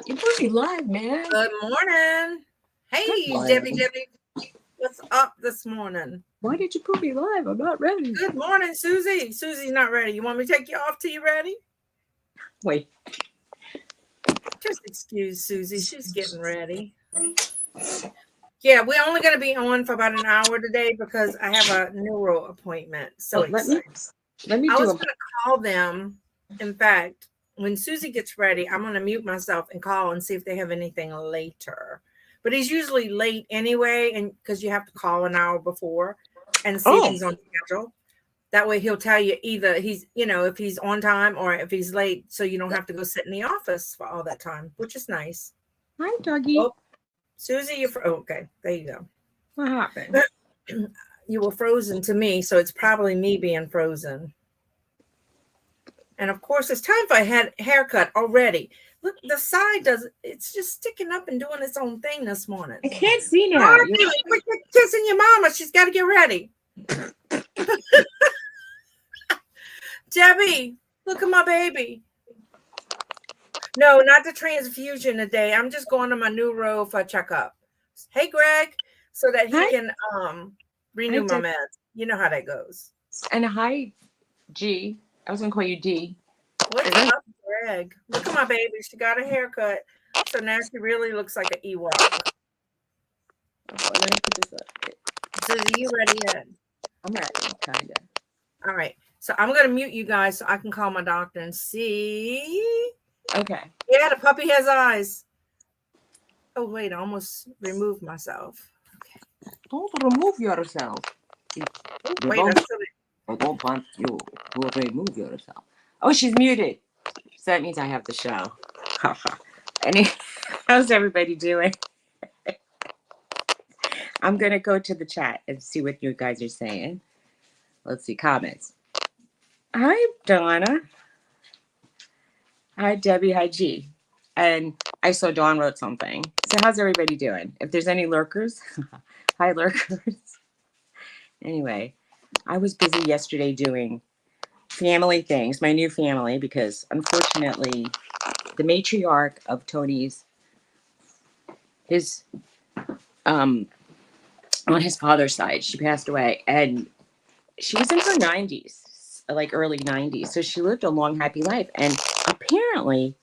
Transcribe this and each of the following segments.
You're pretty live, man. Good morning. Good Hey, Debbie, morning. Debbie, what's up this morning? Why did you put me live? I'm not ready. Good morning, Suzy. Suzy's not ready. You want me to take you off till you're ready? Wait. Just excuse Suzy. She's getting ready. Yeah, we're only going to be on for about an hour today because I have a neuro appointment. So Oh, excited. let me I do was a. going to call them. In fact, when Suzy gets ready, I'm going to mute myself and call and see if they have anything later. But he's usually late anyway, and because you have to call an hour before and see if Oh, he's on schedule. That way he'll tell you either if he's on time or if he's late, so you don't have to go sit in the office for all that time, which is nice. hi, Dougie. Oh, Suzy, okay. There you What happened? go. You were frozen to me, so it's probably me being frozen. And of course, it's time for a haircut already. Look, the side it's just sticking up and doing its own thing this morning. I can't see now. Oh, baby, quit kissing your mama. She's got to get ready. Debbie, look at my baby. No, not the transfusion today. I'm just going to my neuro for a checkup. Hey, Greg, so that he Hi. can renew my Hi, meds. You know how that goes. And hi, G. I was gonna call you D. What's up, Greg? Look at my baby. She got a haircut, so now she really looks like an Ewok. Oh, let me put this up. Suzy, you ready yet? I'm ready, kinda. All right. So I'm going to mute you guys so I can call my doctor and see. Okay. Yeah, the puppy has eyes. Oh, wait, I almost removed myself. Okay. Don't remove yourself. Oh, wait, I don't want you to remove yourself. Oh, she's muted. So that means I have the show. How's everybody doing? I'm going to go to the chat and see what you guys are saying. Let's see comments. Hi, Donna. Hi, Debbie. Hi, G. And I saw Dawn wrote something. So how's everybody doing? If there's any lurkers, hi, lurkers. Anyway, I was busy yesterday doing family things, my new family, because unfortunately, the matriarch of Tony's, his, on his father's side, she passed away, and she was in her 90s, like early 90s. So she lived a long, happy life. And apparently,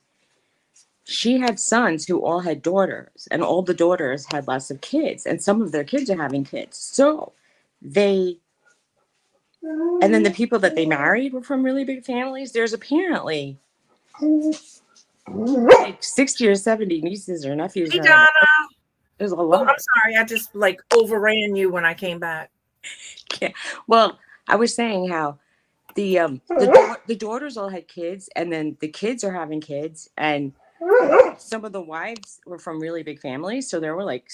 she had sons who all had daughters, and all the daughters had lots of kids, and some of their kids are having kids. So they, and then the people that they married were from really big families. There's apparently like 60 or 70 nieces or nephews. Hey, Donna. There's a Oh, lot. I'm sorry. I just overran you when I came back. Yeah. Well, I was saying how the daughters all had kids, and then the kids are having kids, and some of the wives were from really big families. So there were like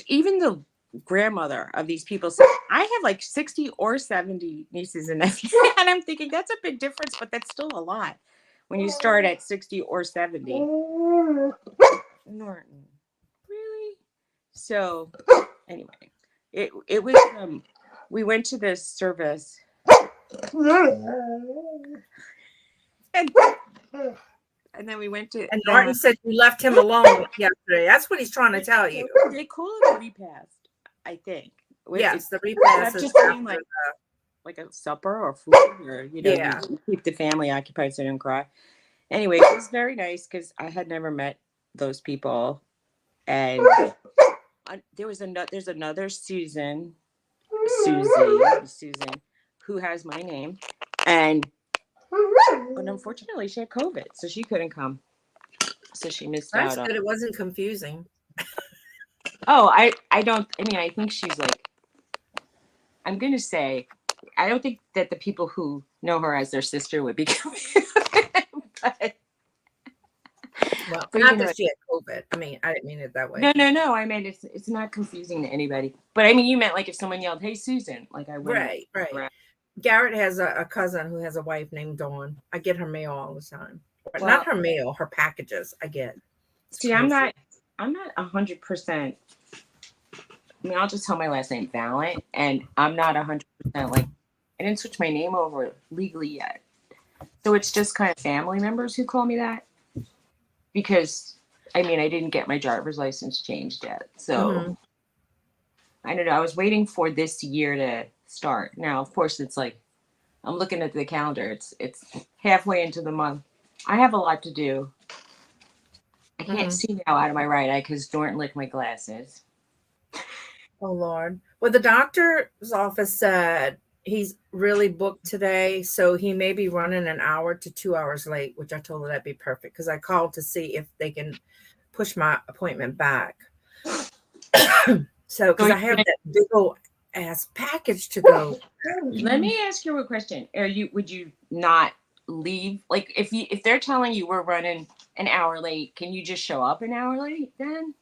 even the grandmother of these people said, I have like 60 or 70 nieces and nephews. And I'm thinking that's a big difference, but that's still a lot when you start at 60 or 70. Norton. Really? So anyway, it was we went to this service and then we went to. And Norton said you left him alone yesterday. That's what he's trying to tell you. They call it a repast, I think. Yes, the repast is just like a supper or food, or yeah. You keep the family occupied so they don't cry. Anyway, it was very nice because I had never met those people, and there's another Susan, who has my name, but unfortunately she had COVID, so she couldn't come. So she missed out. That's good. It wasn't confusing. Oh, I don't. I mean, I think she's like. I'm gonna say, I don't think that the people who know her as their sister would be confused. Well, not that she had COVID. I mean, I didn't mean it that way. No. I mean, it's not confusing to anybody. But I mean, you meant like if someone yelled, "Hey, Susan!" Like I wouldn't. Right. Garrett has a cousin who has a wife named Dawn. I get her mail all the time. Well, not her mail, her packages. I get. See, I'm not 100%. I mean, I'll just tell my last name, Valent, and I'm not 100% like, I didn't switch my name over legally yet. So it's just kind of family members who call me that. because I mean I didn't get my driver's license changed yet. So Mm-hmm. I don't know. I was waiting for this year to start. Now, of course, it's like I'm looking at the calendar. It's halfway into the month. I have a lot to do. I can't Mm-hmm. see now out of my right eye because Jordan licked my glasses. Oh Lord. Well, the doctor's office said he's really booked today, so he may be running an hour to 2 hours late, which I told her that'd be perfect because I called to see if they can push my appointment back. So, So because I have that big old ass package to go. let me ask you a question. Are you would you not leave like if they're telling you we're running an hour late, can you just show up an hour late then?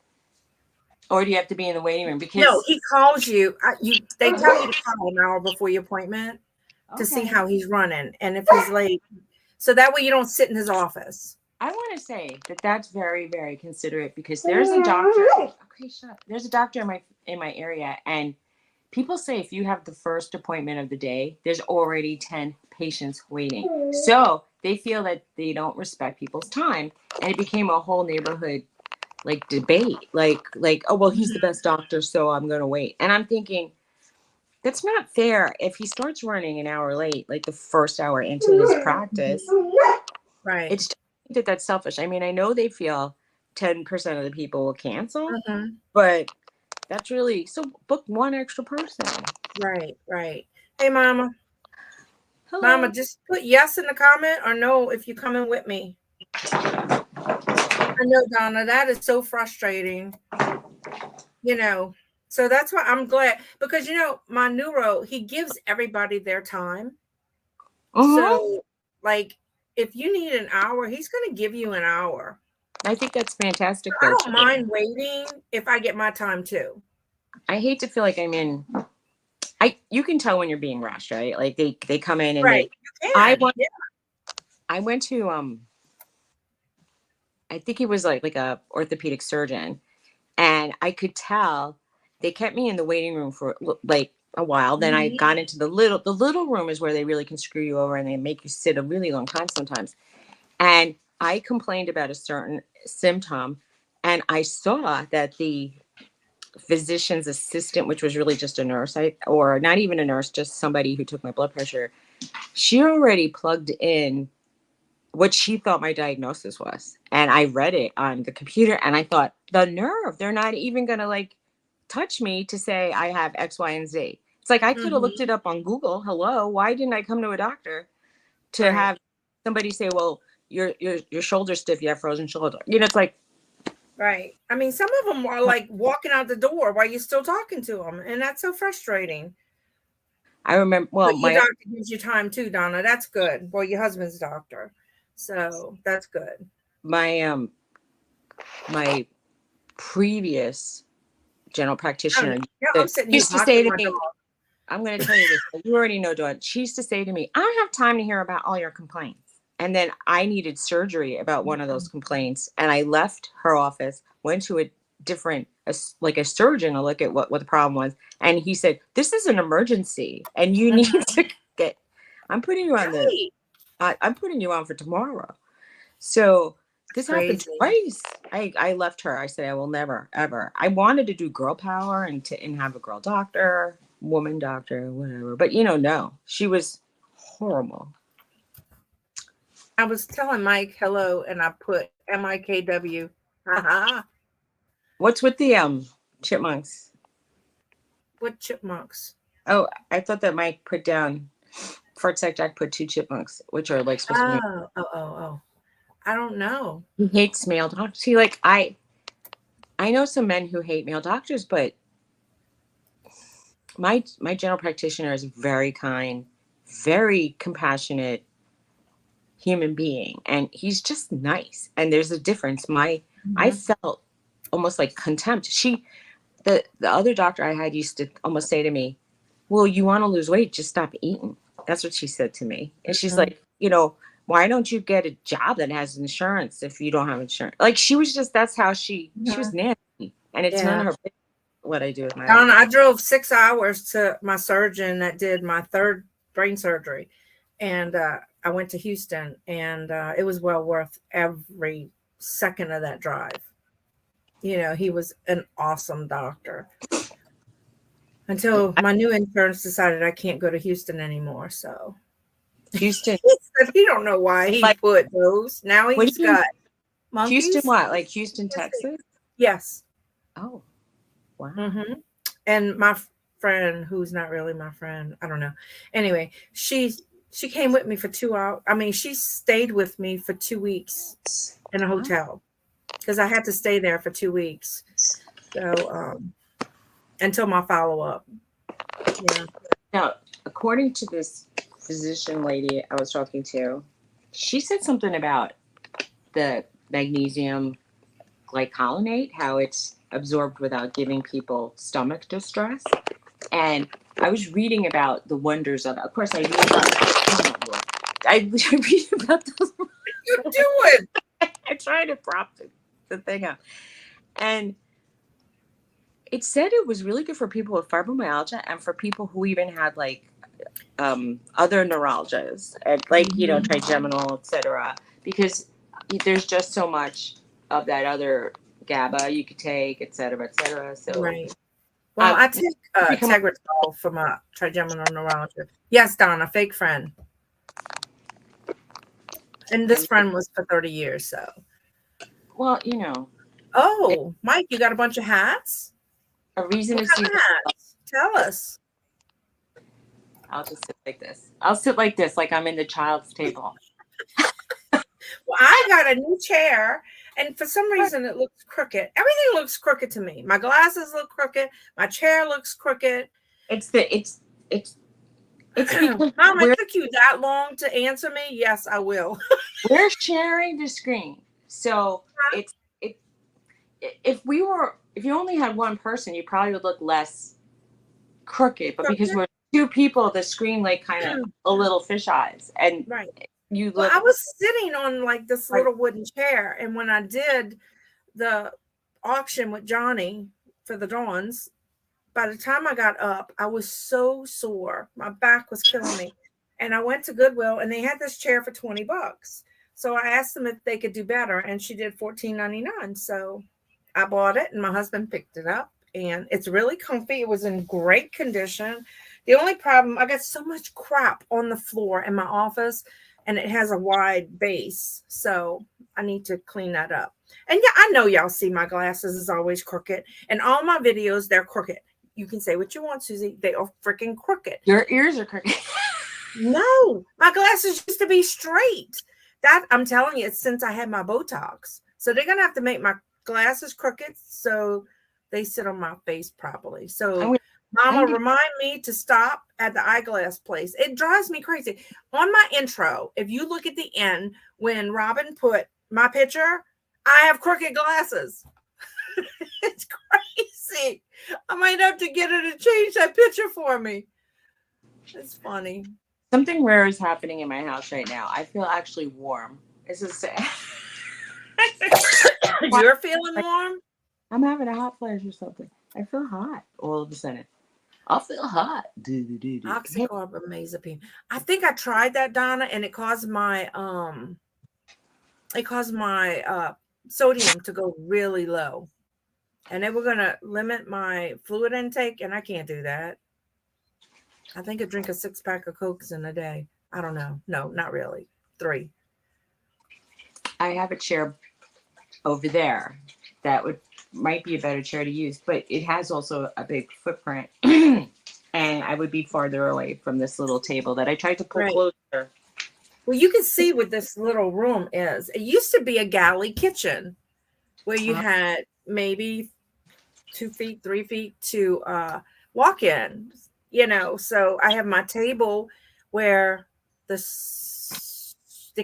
Or do you have to be in the waiting room? No, Because he calls you. They tell you to call an hour before your appointment to see okay. how he's running and if he's late. So that way you don't sit in his office. I want to say that that's very, very considerate because there's a doctor. Okay, shut up. There's a doctor in my area, and people say if you have the first appointment of the day, there's already 10 patients waiting. So they feel that they don't respect people's time, and it became a whole neighborhood like debate. Like oh well, he's the Mhm. best doctor, so I'm gonna wait. And I'm thinking that's not fair. If he starts running an hour late, like the first hour into his practice, Right. it's that that's selfish. I mean, I know they feel 10% of the people will cancel, Mhm. but that's really so book one extra person. Right, right. Hey, mama. Mama, Hello. just put yes in the comment or no if you're coming with me. I know, Donna, that is so frustrating, you know. So that's why I'm glad because my neuro, he gives everybody their time. Mm-hmm. So like if you need an hour, he's gonna give you an hour. I think that's fantastic I though don't too. mind waiting if I get my time too. I hate to feel like I'm in I you can tell when you're being rushed, right? Like they come in and Right. they You I can. want Yeah. I went to I think he was like a orthopedic surgeon and I could tell they kept me in the waiting room for like a while. Then I Mhm. got into the little room is where they really can screw you over and they make you sit a really long time sometimes. And I complained about a certain symptom, and I saw that the physician's assistant, which was really just a nurse, or not even a nurse, just somebody who took my blood pressure, she already plugged in what she thought my diagnosis was. And I read it on the computer and I thought, the nerve, they're not even going to like touch me to say I have X, Y, and Z. It's like I could have looked Mhm. it up on Google. Hello, why didn't I come to a doctor to Right. have somebody say, well, your shoulder's stiff, you have frozen shoulder. You know, it's like Right. I mean, some of them are like walking out the door while you're still talking to them, and that's so frustrating. I remember. Well, But your doctor gives you time too, Donna. That's good. Well, your husband's doctor, so that's good. my my previous general Oh, practitioner yeah, I'm sitting here used to talking say to to my me, dog. I'm going to tell you this. You already know, Dawn. She used to say to me, I don't have time to hear about all your complaints. And then I needed surgery about one of those complaints. And I left her office, went to a different, like a surgeon to look at what the problem was. And he said, this is an emergency and you need Mhm. to get, I'm putting you on the, Right. I'm putting you on for tomorrow. So That's this happened crazy. twice. I left her. I said I will never ever. I wanted to do girl power and have a girl doctor, woman doctor, whatever. But no, she was horrible. I was telling Mike hello, and I put MIKW. Haha. What's with the chipmunks? What chipmunks? Oh, I thought that Mike put down Fort Sack Jack put two chipmunks, which are like supposed to be. Oh. I don't know. He hates male doctors. See, like I know some men who hate male doctors, but my general practitioner is very kind, very compassionate human being and he's just nice and there's a difference. I Mhm. felt almost like contempt. The other doctor I had used to almost say to me, well, you want to lose weight, just stop eating. That's what she said to me. And she's Mhm. like, why don't you get a job that has insurance if you don't have insurance? Like she was just that's how she was Mhm. nasty and it's none Yeah. of her business what I do with my life. Donna, I drove 6 hours to my surgeon that did my third brain surgery. And I went to Houston, and it was well worth every second of that drive. He was an awesome doctor until my new interns decided I can't go to Houston anymore. So Houston, he said he don't know why he like, put those. Now what he's do you, got Houston monkeys. what? Like Houston, Texas? Yes. Oh, wow. Mm-hmm. And my friend, who's not really my friend, I don't know. Anyway, she came with me for 2 hours. I mean, she stayed with me for 2 weeks in a Wow. hotel because I had to stay there for 2 weeks. So until my follow up. Yeah. Now, according to this physician lady I was talking to, she said something about the magnesium glycolinate, how it's absorbed without giving people stomach distress. And I was reading about the wonders of it. Of course, I read about I read about those. You do it. I tried to prop the thing up. And it said it was really good for people with fibromyalgia and for people who even had like other neuralgias and like trigeminal, etc. Because there's just so much of that other GABA you could take, etc., etc. So Right. Well, I take become Tegretol for my trigeminal neuralgia. Yes, Donna, fake friend. And this friend was for 30 years. So. well, Oh, Mike, you got a bunch of hats? a reason What to see. kind of hats? Tell us. I'll just sit like this. I'll sit like this, like I'm in the child's table. Well, I got a new chair, and for some reason it looks crooked. Everything looks crooked to me. My glasses look crooked. My chair looks crooked. It's because Mom, it took you that long to answer me? Yes, I will. we're sharing the screen. So it's it if you only had one person, you probably would look less crooked. But because we're two people, the screen like kind of a little fish eyes, and Right. you Well, look. I was sitting on like this little wooden chair, and when I did the auction with Johnny for the Dawns, by the time I got up, I was so sore. My back was killing me. And I went to Goodwill and they had this chair for $20. So I asked them if they could do better, and she did $14.99. So I bought it and my husband picked it up, and it's really comfy. It was in great condition. The only problem, I got so much crap on the floor in my office, and it has a wide base. So I need to clean that up. And yeah, I know y'all see my glasses is always crooked. And all my videos, they're crooked. You can say what you want, Susie. They are freaking crooked. Your ears are crooked. No, my glasses used to be straight. That I'm telling you, it's since I had my Botox. So they're gonna have to make my glasses crooked so they sit on my face properly. So Mama, remind me to stop at the eyeglass place. It drives me crazy. On my intro, if you look at the end, when Robin put my picture, I have crooked glasses. It's crazy. I might have to get her to change that picture for me. It's funny. Something rare is happening in my house right now. I feel actually warm. This is sad. You're feeling warm? I'm having a hot flash or something. I feel hot all of a sudden. I'll feel hot. Oxycarbamazepine. I think I tried that, Donna, and it caused my sodium to go really low. And they were gonna limit my fluid intake, and I can't do that. I think I drink a 6-pack of Cokes in a day. I don't know. No, not really. 3. I have a chair over there that might be a better chair to use, but it has also a big footprint. And I would be farther away from this little table that I tried to pull closer. Well, you can see what this little room is. It used to be a galley kitchen where you had maybe 2 feet, 3 feet to walk in, So I have my table where the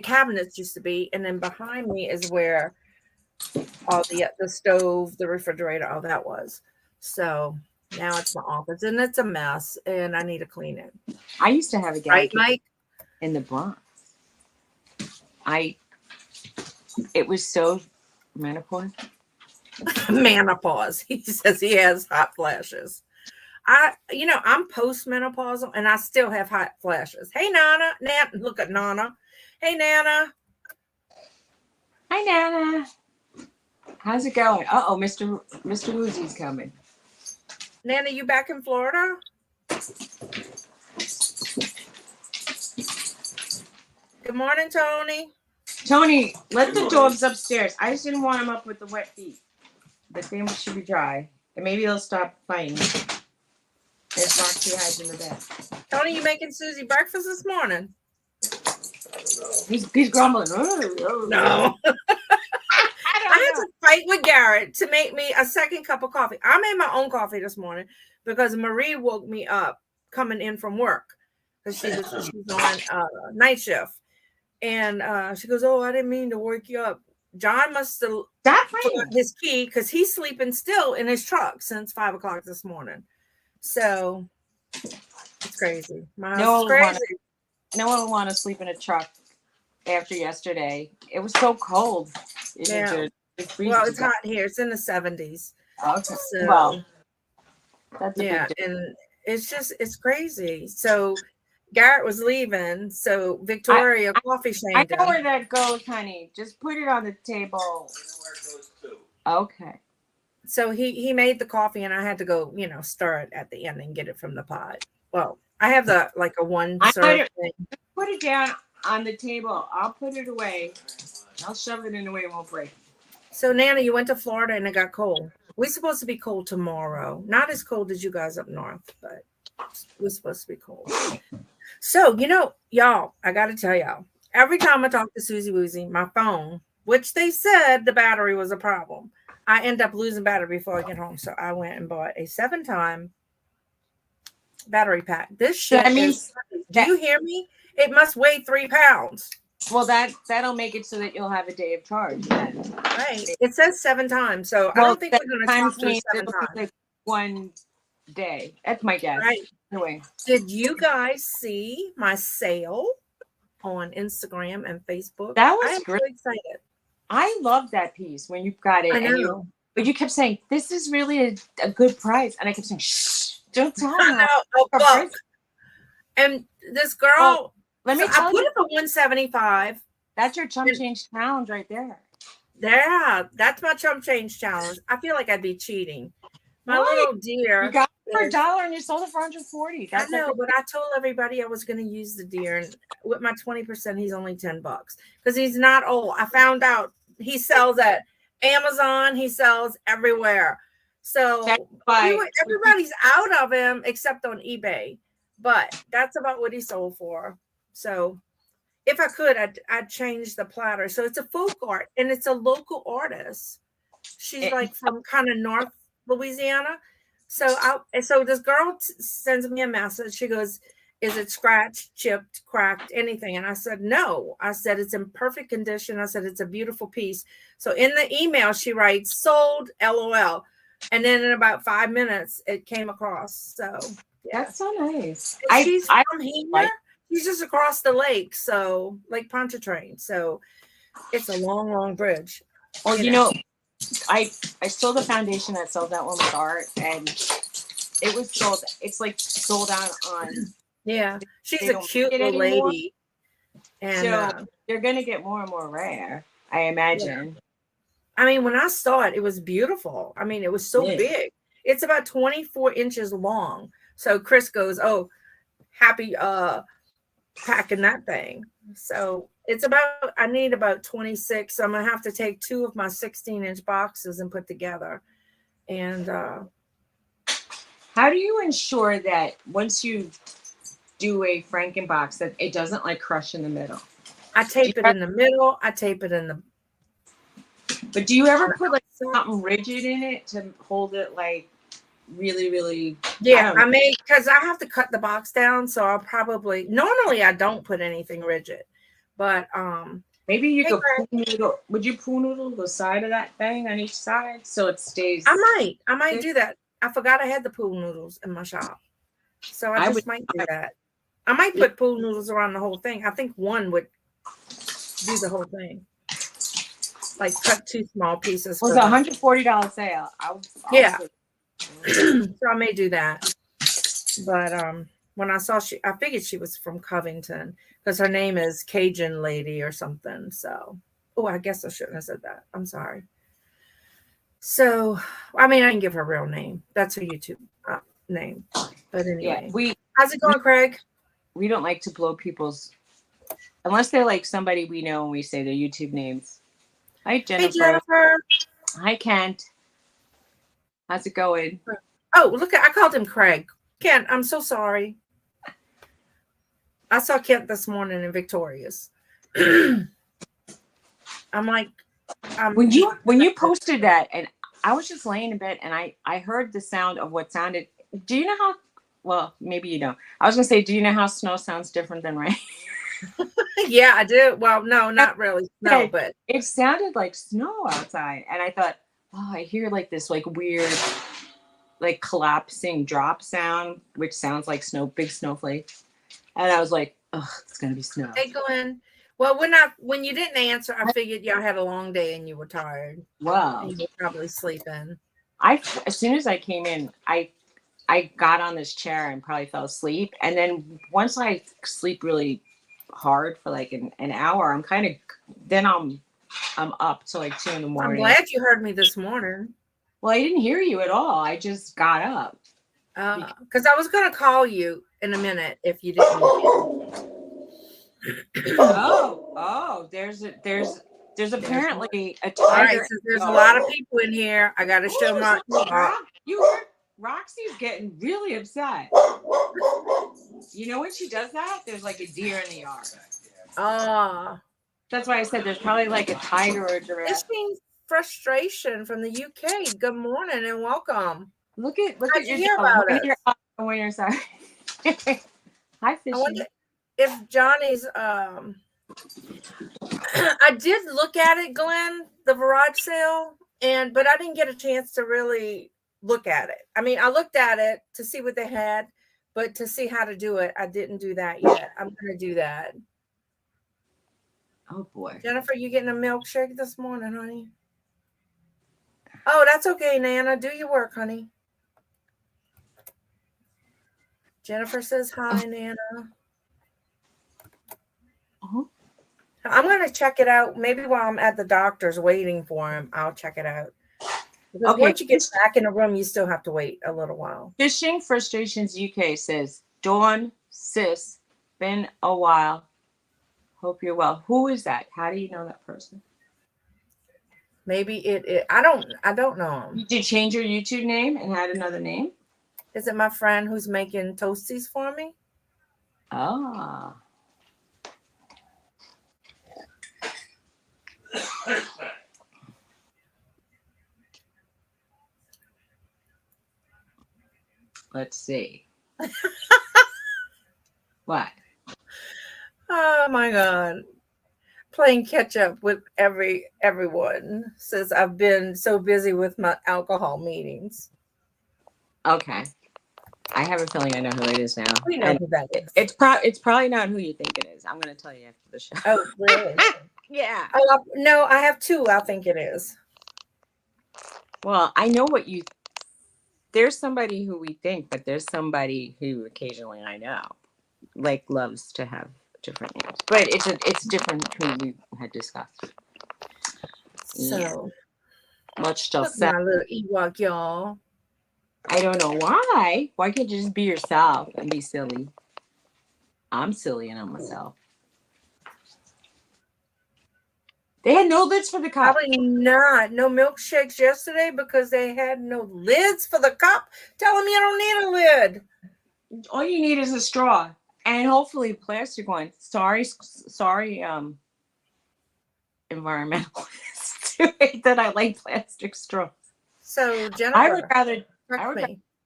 cabinets used to be, and then behind me is where all the stove, the refrigerator, all that was. So now it's my office, and it's a mess, and I need to clean it. I used to have a galley Mike? In the Bronx. It was so menopause. Menopause. He says he has hot flashes. I'm postmenopausal, and I still have hot flashes. Hey, Nana. Look at Nana. Hey, Nana. Hi, Nana. How's it going? Uh-oh, Mr. Woozy's coming. Nana, you back in Florida? Good morning, Tony. Tony, let the dogs upstairs. I just didn't want them up with the wet feet. But they should be dry. And maybe they'll stop fighting. There's Roxy hides in the bed. Tony, you making Suzy breakfast this morning? He's grumbling. No. I had to fight with Garrett to make me a second cup of coffee. I made my own coffee this morning because Marie woke me up coming in from work because she's on night shift. And she goes, "Oh, I didn't mean to wake you up." John must have forgot his key because he's sleeping still in his truck since 5 o'clock this morning. So it's crazy. My house is crazy. No one would want to sleep in a truck after yesterday. It was so cold. Yeah. Well, it's hot here. It's in the 70s. Okay. So, well, that's a big and it's crazy. So Garrett was leaving. So Victoria coffee shamed him. I know where that goes, honey. Just put it on the table. I know where it goes too. Okay. So he made the coffee, and I had to go, stir it at the end and get it from the pot. Well, I have a one serve thing. Put it down on the table. I'll put it away. I'll shove it in the way it won't break. So Nana, you went to Florida and it got cold. We're supposed to be cold tomorrow. Not as cold as you guys up north, but we're supposed to be cold. So, y'all, I got to tell y'all, every time I talk to Suzy Woozy, my phone, which they said the battery was a problem, I end up losing battery before I get home. So I went and bought a 7-time battery pack. This shit do you hear me? It must weigh 3 pounds. Well, that'll make it so that you'll have a day of charge. Then. Right. It says 7 times. So I don't think we're going to talk to 7 times. Like one day. That's my guess. Right. Anyway. Did you guys see my sale on Instagram and Facebook? That was great. So excited. I love that piece when you got it. I know. But you kept saying, this is really a good price. And I kept saying, shh, don't tell me. I know. And this girl, let me tell I put it for $175. That's your chump change challenge right there. Yeah, that's my chump change challenge. I feel like I'd be cheating. My little deer. You got it for $1 and you sold it for $140. I know, but I told everybody I was going to use the deer, and with my 20%, he's only $10 because he's not old. I found out he sells at Amazon. He sells everywhere. So everybody's out of him except on eBay. But that's about what he sold for. So if I could, I'd change the platter. So it's a folk art, and it's a local artist. She's like from kind of North Louisiana. So this girl sends me a message. She goes, "Is it scratched, chipped, cracked, anything?" And I said, "No." I said, "It's in perfect condition." I said, "It's a beautiful piece." So in the email, she writes, "Sold, LOL." And then in about 5 minutes, it came across. So yeah. That's so nice. She's from here. She's just across the lake, so Lake Pontchartrain. So it's a long, long bridge. Well, I sold a foundation that sells that one with art, and it was sold. It's like sold out on. Yeah, she's a cute little lady, and so they're gonna get more and more rare, I imagine. Yeah. I mean, when I saw it, it was beautiful. I mean, it was so big. It's about 24 inches long. So Chris goes, "Oh, happy packing that thing." So I need about 26. So I'm gonna have to take 2 of my 16-inch boxes and put together. And how do you ensure that once you do a Frankenbox that it doesn't like crush in the middle? I tape it in the middle. I tape it in the. But do you ever put like something rigid in it to hold it like really, really? Yeah, because I have to cut the box down. So I'll normally I don't put anything rigid, but maybe you could pool noodle. Would you pool noodle the side of that thing on each side so it stays? I might do that. I forgot I had the pool noodles in my shop, so I might do that. I might put pool noodles around the whole thing. I think one would do the whole thing. Like cut 2 small pieces. It was $140 sale. Yeah. So I may do that. But when I saw I figured she was from Covington because her name is Cajun Lady or something. So, I guess I shouldn't have said that. I'm sorry. So, I mean, I can give her real name. That's her YouTube name. But Yeah, anyway, we how's it we going, Craig? we don't like to blow people's unless they're like somebody we know and we say their YouTube names. Hi Hey, Jennifer. Jennifer. Hi Kent. How's it going? Oh, look, I called him Craig. Kent, I'm so sorry. I saw Kent this morning in Victorious. I'm like, When you posted that, and I was just laying in bed and I heard the sound of what sounded. Do you know how? Well, maybe you know. I was gonna say, do you know how snow sounds different than rain? yeah, I do. Well, no, not really. No, Okay, but it sounded like snow outside, and I thought, oh, I hear like this like weird like collapsing drop sound, which sounds like snow, big snowflakes. And I was like, oh, it's gonna be snow. hey, Glenn. Well, when you didn't answer, I figured y'all had a long day and you were tired Wow. and you were probably sleeping. As soon as I came in, I got on this chair and probably fell asleep. And then once I sleep really hard for like an hour, I'm kind of then I'm up till like 2 in the I'm morning. glad you heard me this morning. Well, I didn't hear you at all. I just got up. Because I was going to call you in a minute if you didn't. There's apparently a All right, tiger. so there's a lot of people in here. I got to show my. You heard Roxy's getting really upset. You know when she does that? There's like a deer in the yard. That's why I said there's probably like a tiger or a giraffe. This means frustration from the UK. Good morning and welcome. Look at How'd you your hear dog. about When us? you're up and when you're sorry. Hi, Fishy. I wonder if Johnny's. I did look at it, Glenn, the garage sale, but I didn't get a chance to really look at it. I mean, I looked at it to see what they had, but to see how to do it, I didn't do that yet. I'm going to do that. Oh boy, Jennifer, you getting a milkshake this morning, honey? Oh, that's okay, Nana. Do your work, honey. Jennifer says hi, Nana. Uh-huh. I'm going to check it out. Maybe while I'm at the doctor's waiting for him, I'll check it out. Because once you get back in the room, you still have to wait a little while. Fishing Frustrations UK says, Dawn, sis, been a while. Hope you're well. Who is that? How do you know that person? Maybe I don't know him. Did you change your YouTube name and had another name? Is it my friend who's making toasties for me? Ah. Let's see. What? Oh my God. Playing catch up with everyone says I've been so busy with my alcohol meetings. Okay. I have a feeling I know who it is now. We know who that is. It's probably not who you think it is. I'm going to tell you after the show. Oh, really? Yeah. Oh, no, I have two. I think it is. Well, I know what you. There's somebody who we think, but there's somebody who occasionally I know, like loves to have different names. But it's different who we had discussed. So, much stuff. My little Ewok, y'all. I don't know why. Why can't you just be yourself and be silly? I'm silly and I'm myself. They had no lids for the cup. Probably not. No milkshakes yesterday because they had no lids for the cup. Tell them you don't need a lid. All you need is a straw and hopefully a plastic one. Sorry, environmentalists that I like plastic straws. So Jennifer, I would rather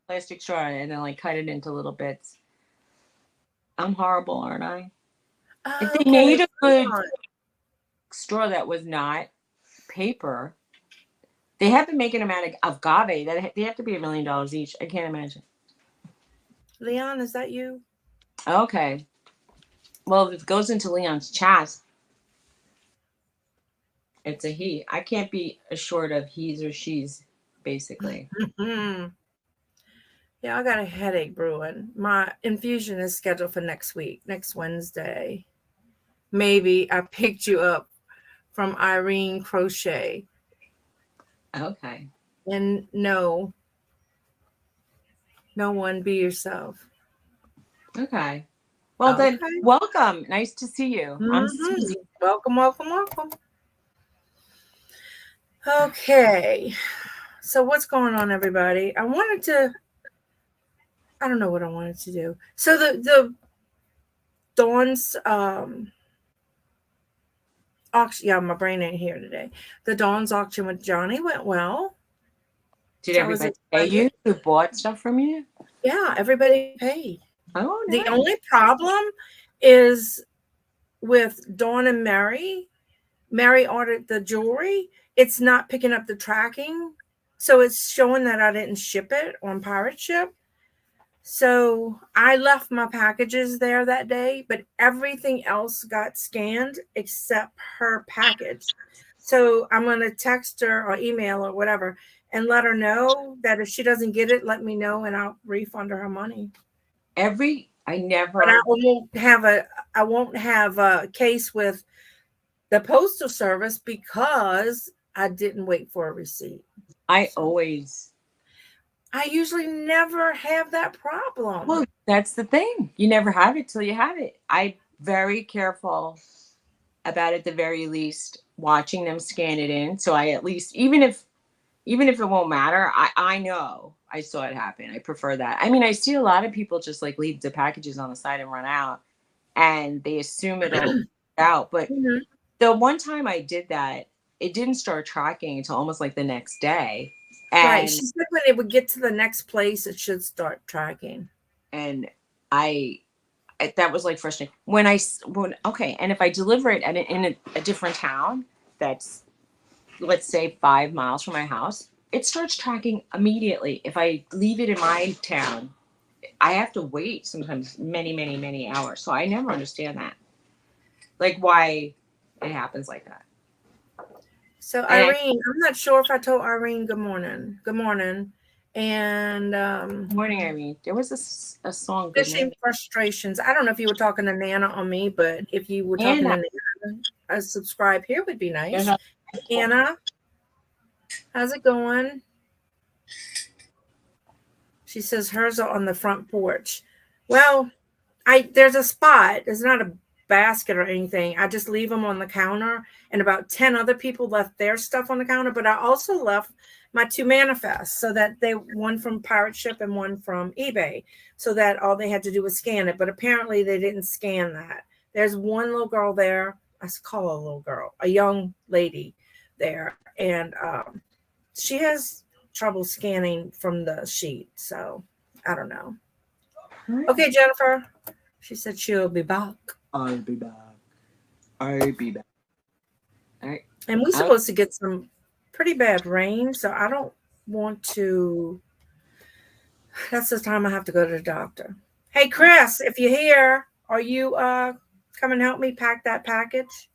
plastic straw and then like cut it into little bits. I'm horrible, aren't I? If they made a good straw that was not paper, they have been making them out of agave. They have to be $1 million each. I can't imagine. Leon, is that you? Okay. Well, if it goes into Leon's chat, it's a he. I can't be assured of he's or she's, basically. Yeah, I got a headache brewing. My infusion is scheduled for next week, next Wednesday. Maybe I picked you up from Irene Crochet. Okay. And no one, be yourself. Okay. Well then, Okay. welcome. Nice to see you. I'm Suzy. Welcome, welcome, welcome. Okay. So what's going on, everybody? I don't know what I wanted to do. So the Dawn's auction, yeah, my brain ain't here today. The Dawn's auction with Johnny went well, Did which I was everybody pay you excited. who bought stuff from you? Yeah, everybody paid. Oh, The nice. only problem is with Dawn and Mary. Mary ordered the jewelry. It's not picking up the tracking. So it's showing that I didn't ship it on Pirate Ship. So I left my packages there that day, but everything else got scanned except her package. So I'm going to text her or email or whatever and let her know that if she doesn't get it, let me know and I'll refund her money. I But never, I won't have a case with the postal service because I didn't wait for a receipt. I So always, I usually never have that problem. well, that's the thing. You never have it till you have it. I'm very careful about at the very least watching them scan it in. So I at least, even if it won't matter, I know I saw it happen. I prefer that. I mean, I see a lot of people just like leave the packages on the side and run out and they assume it'll out. But Mhm. the one time I did that, it didn't start tracking until almost like the next day. Right. And She said when it would get to the next place, it should start tracking. and I that was like frustrating when okay, and if I deliver it in a different town that's, let's say, 5 miles from my house, it starts tracking immediately. If I leave it in my town, I have to wait sometimes many, many, many hours. So I never understand that, like why it happens like that. So And I Irene, I'm not sure if I told Irene good morning. Good morning. And morning, Irene. There was a song, Good fishing Morning. frustrations. I don't know if you were talking to Nana or me, but if you were talking And to Nana, a subscribe here would be nice. uh, Anna, how's it going? She says hers are on the front porch. Well, I there's a spot. There's not a basket or anything. I just leave them on the counter, and about 10 other people left their stuff on the counter. But I also left my two manifests so that they one from Pirate Ship and one from eBay, so that all they had to do was scan it. But apparently they didn't scan that. There's one little girl there. I call her a little girl, a young lady there, and she has trouble scanning from the sheet. So I don't know. Okay, Jennifer. She said she'll be back. I'll be back. I'll be back. All right. And we're I'll, supposed to get some pretty bad rain, so I don't want to. That's the time I have to go to the doctor. Hey, Chris, if you're here, are you come and help me pack that package?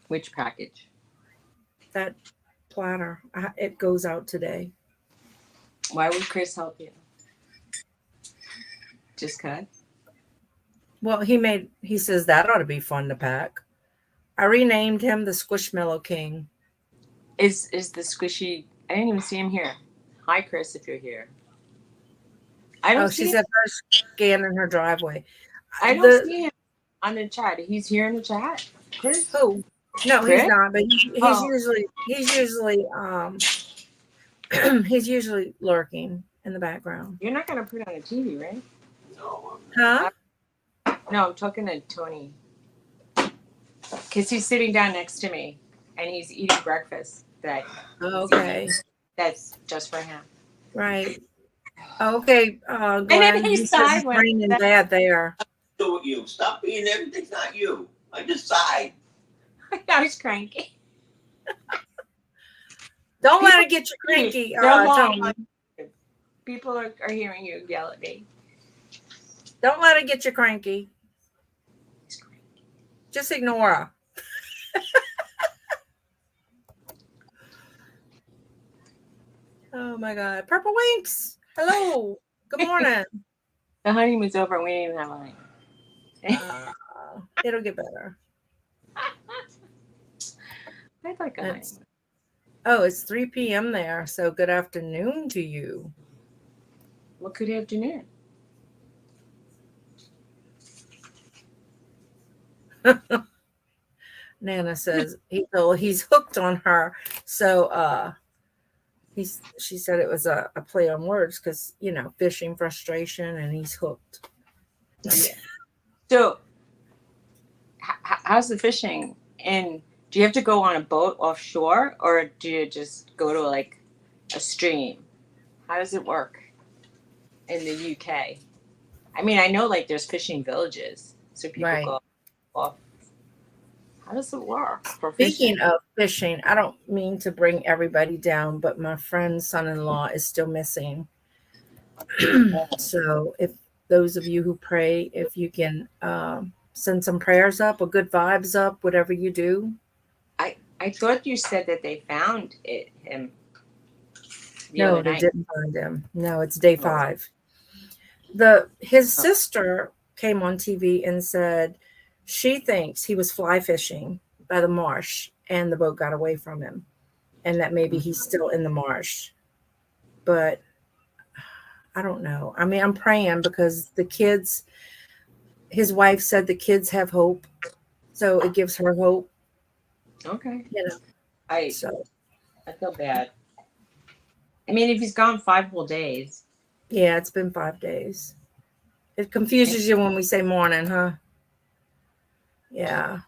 which package? That platter. It goes out today. Why would Chris help you? Just cause? Well, he says that ought to be fun to pack. I renamed him the Squishmallow King. Is the squishy? I didn't even see him here. Hi, Chris, if you're here. I Oh, don't she see him. said her scan in her driveway. I don't The see him on the chat. He's here in the chat. Chris. who? No, he's Chris. not. But Oh, he's usually he's usually lurking in the background. you're not gonna put it on the TV, right? Huh? Uh, no, I'm talking to Tony because he's sitting down next to me and he's eating breakfast Okay. that's just for him. Right. Okay, And then Glenn. he He says sighed it's when raining bad there. Do with you. Stop being everything's not you. I decide. I was cranky. Don't let People it get you hear you. cranky, They're long. Tony. People are hearing you yell at me. Don't let it get you cranky. Just ignore her. Oh my God. Purple Winks. Hello. Good morning. The honeymoon's over and we didn't even have a honeymoon. It'll get better. I'd like a It's honeymoon. Oh, it's 3 p.m. there. So good afternoon to you. Well, good afternoon. Nana says he's hooked on her. So she said it was a play on words because fishing frustration and he's hooked. Yeah. So, how's the fishing? And do you have to go on a boat offshore, or do you just go to like a stream? How does it work in the UK? I mean, I know like there's fishing villages, so people Right. go off. How does it work for fishing? Speaking of fishing, I don't mean to bring everybody down, but my friend's son-in-law is still missing. So if those of you who pray, if you can send some prayers up or good vibes up, whatever you do. I thought you said that they found him the No, other they night. didn't find him. No, it's day Oh. 5. His sister came on TV and said she thinks he was fly fishing by the marsh and the boat got away from him, and that maybe he's still in the marsh. But I don't know. I mean, I'm praying because his wife said the kids have hope, so it gives her hope. Okay. You know, I so I feel bad. I mean, if he's gone 5 whole days. yeah, it's been 5 days. It confuses you when we say morning, huh? Yeah.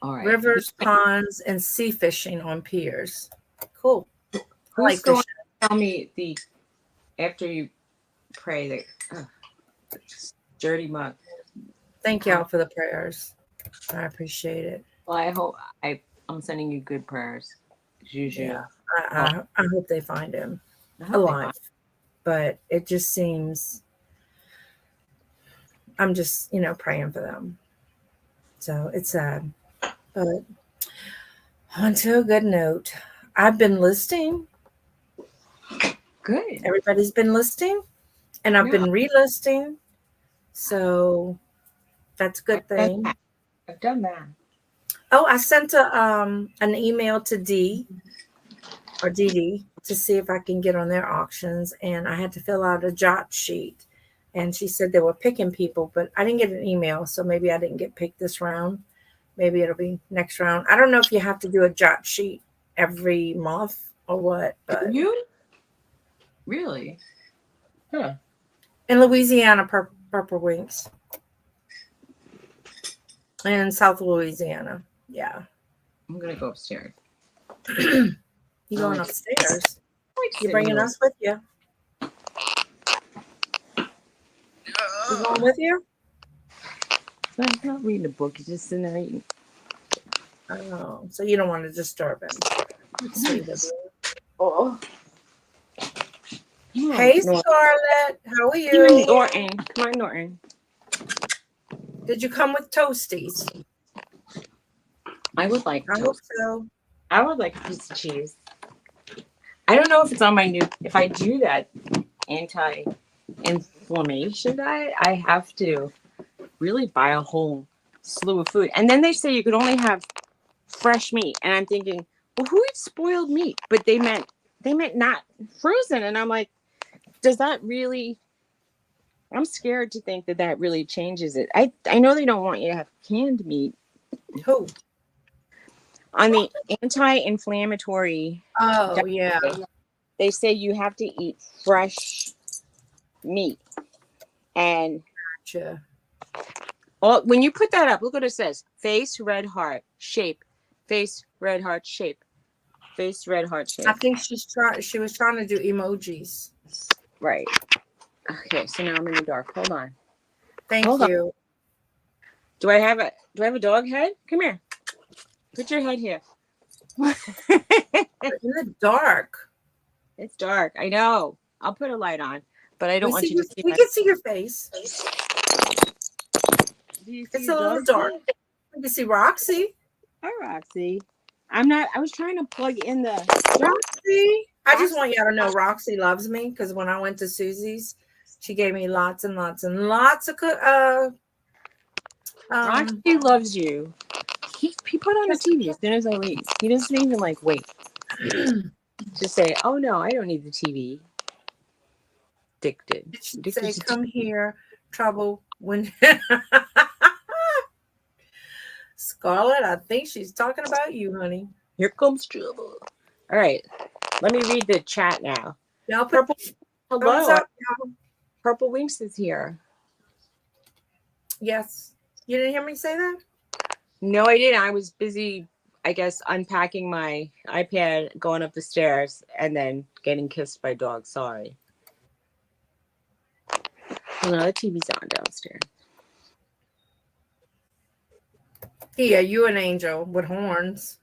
All right. Rivers, ponds, and sea fishing on piers. Cool. I Who's like going fishing. to tell me after you pray that dirty mug? Thank y'all for the prayers. I appreciate it. Well, I hope I'm sending you good prayers as usual. Yeah. I hope they find him I hope they alive. find- But it just seems I'm just, praying for them. So it's sad. But on to a good note. I've been listing. Good. Everybody's been listing. And I've been relisting. So that's a good thing. I've done that. Oh, I sent an email to Dee to see if I can get on their auctions, and I had to fill out a jot sheet. And she said they were picking people, but I didn't get an email, so maybe I didn't get picked this round. Maybe it'll be next round. I don't know if you have to do a jot sheet every month or what, but You? Really? Huh. in Louisiana, Purple Wings. In South Louisiana. Yeah. I'm going to go upstairs. You going upstairs? You bringing us with you? You going with you? I'm not reading a book. You're just sitting there eating. Oh, so you don't want to disturb him. That's sweet of you. Oh. Hey, Scarlett. How are Come you? on, Norton. Come on, Norton. Did you come with toasties? I would like I hope toast. so. I would like a piece of cheese. I don't know if it's on my if I do that anti-inflammation diet, I have to really buy a whole slew of food. And then they say you could only have fresh meat. And I'm thinking, well, who eats spoiled meat? But they meant not frozen. And I'm like, does that really, I'm scared to think that really changes it. I know they don't want you to have canned meat. Who? On the anti-inflammatory Oh, yeah. they say you have to eat fresh meat. And Gotcha. when you put that up, look what it says. Face, red heart, shape. Face, red heart, shape. Face, red heart, shape. I think she was trying to do emojis. Right. Okay, so now I'm in the dark. Hold on. Thank you. Do I have a dog head? Come here. Put your head here. In the dark. It's dark. I know. I'll put a light on, but I don't want you to see. We can see your face. It's a little dark. We can see Roxy. Hi, Roxy. I was trying to plug in the Roxy. I just want y'all to know Roxy loves me because when I went to Suzy's, she gave me lots and lots and lots of Roxy loves you. He put on the TV as soon as I leave. He doesn't even like wait to say, "Oh no, I don't need the TV." Addicted. It should Addicted say, to "Come TV. here, trouble." When Scarlett, I think she's talking about you, honey. Here comes trouble. All right, let me read the chat now. Y'all put Purple, thumbs hello. up, y'all. Purple Winks is here. Yes. You didn't hear me say that? No, I didn't. I was busy, I guess, unpacking my iPad, going up the stairs, and then getting kissed by dogs. Sorry. Oh, no, the TV's on downstairs. Yeah, you an angel with horns.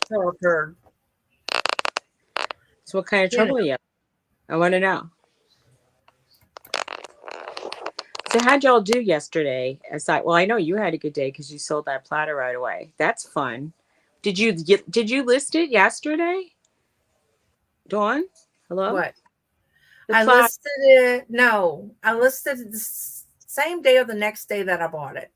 So I've heard. So what kind of trouble are you? I want to know. So how'd y'all do yesterday? Aside, well, I know you had a good day because you sold that platter right away. That's fun. Did you list it yesterday? Dawn? Hello? What? The I platter. listed it. No, I listed it the same day or the next day that I bought it.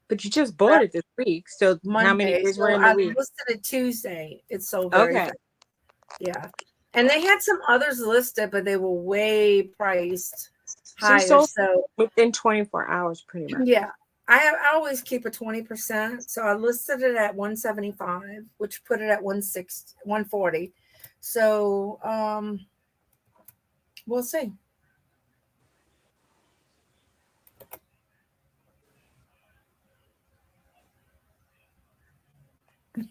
But you just bought it this week. So how many Monday. days were So in the I week? listed it Tuesday. It sold very Okay. fast. Yeah. And they had some others listed, but they were way priced So you higher. sold So within 24 hours, pretty much. yeah. I always keep a 20%. So I listed it at 175, which put it at 160, 140. So we'll see.